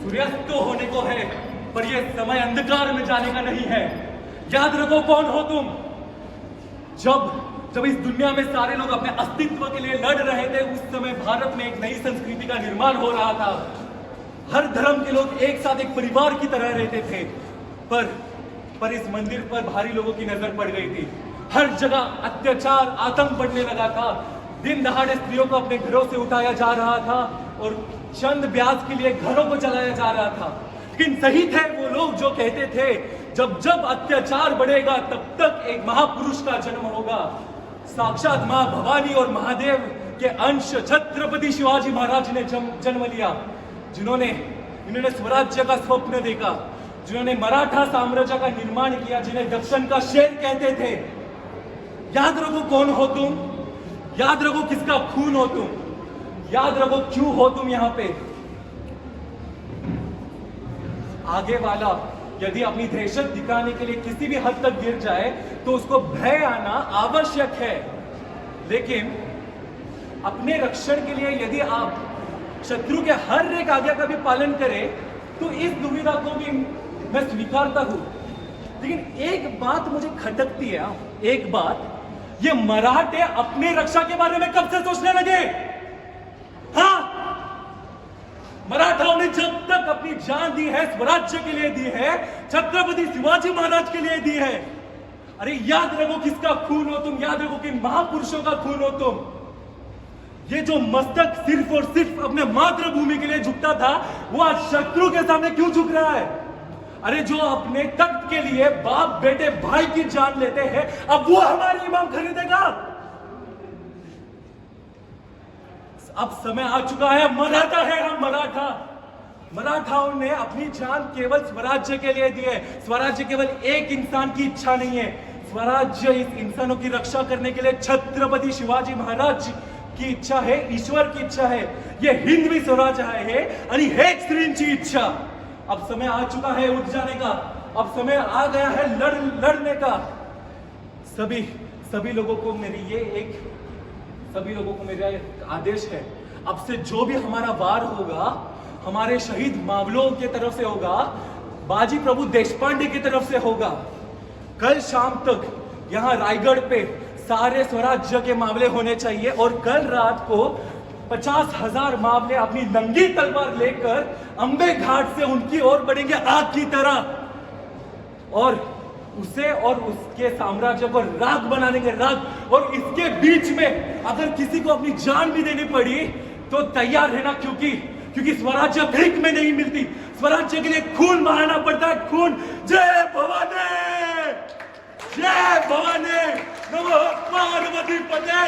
सूर्यास्त तो होने को है, पर यह समय अंधकार में जाने का नहीं है। याद रखो कौन हो तुम। जब इस दुनिया में सारे लोग अपने अस्तित्व के लिए लड़ रहे थे, उस समय भारत में एक नई संस्कृति का निर्माण हो रहा था। हर धर्म के लोग एक साथ एक परिवार की तरह रहते थे। पर इस मंदिर पर भारी लोगों की नजर पड़ गई थी। हर जगह अत्याचार, आतंक बढ़ने लगा था। दिन दहाड़े स्त्रियों को अपने घरों से उठाया जा रहा था और चंद ब्याज के लिए घरों को जलाया जा रहा था। लेकिन सही थे वो लोग जो कहते थे, जब जब अत्याचार बढ़ेगा तब तक एक महापुरुष का जन्म होगा। साक्षात मां भवानी और महादेव के अंश छत्रपति शिवाजी महाराज ने जन्म लिया, जिन्होंने स्वराज्य का स्वप्न देखा, जिन्होंने मराठा साम्राज्य का निर्माण किया, जिन्हें दक्षिण का शेर कहते थे। याद रखो कौन हो तुम, याद रखो किसका खून हो तुम, याद रखो क्यों हो तुम यहाँ पे। आगे वाला यदि अपनी दहशत दिखाने के लिए किसी भी हद तक गिर जाए तो उसको भय आना आवश्यक है, लेकिन अपने रक्षण के लिए यदि आप शत्रु के हर एक आज्ञा का भी पालन करें तो इस दुविधा को भी मैं स्वीकारता हूं। लेकिन एक बात मुझे खटकती है, एक बात, ये मराठे अपने रक्षा के बारे में कब से सोचने लगे? हाँ, मराठाओं ने जब तक अपनी जान दी है स्वराज्य के लिए दी है, छत्रपति शिवाजी महाराज के लिए दी है। अरे याद रखो किसका खून हो तुम, याद रखो कि महापुरुषों का खून हो तुम। ये जो मस्तक सिर्फ और सिर्फ अपने मातृभूमि के लिए झुकता था, वो आज शत्रु के सामने क्यों झुक रहा है? अरे जो अपने तख्त के लिए बाप बेटे भाई की जान लेते हैं, अब वो हमारी इमाम खरीदेगा। अब समय आ चुका है, मराठा है हम, मराठाओं ने अपनी जान केवल स्वराज्य के लिए दी है। स्वराज्य केवल एक इंसान की इच्छा नहीं है, स्वराज्य इस इंसानों की रक्षा करने के लिए छत्रपति शिवाजी महाराज की इच्छा है, ईश्वर की इच्छा है। ये हिंदवी स्वराज्य है आणि हेच श्रींची इच्छा। अब समय आ चुका है उठ जाने का, अब समय आ गया है लड़ने का। सभी लोगों को मेरा एक आदेश है, अब से जो भी हमारा वार होगा हमारे शहीद मावलों की तरफ से होगा, बाजी प्रभु देशपांडे की तरफ से होगा। कल शाम तक यहाँ रायगढ़ पे सारे स्वराज्य के मामले होने चाहिए और कल रात को 50,000 मामले अपनी नंगी तलवार लेकर अंबे घाट से उनकी ओर बढ़ेंगे आग की तरह, और उसे और उसके साम्राज्य को राख बना देंगे, राख। और इसके बीच में अगर किसी को अपनी जान भी देनी पड़ी तो तैयार रहना, क्योंकि स्वराज्य भीख में नहीं मिलती, स्वराज्य के लिए खून बहाना पड़ता है, खून। जय भवानी, जय भवानी, नमो पार्वती पते।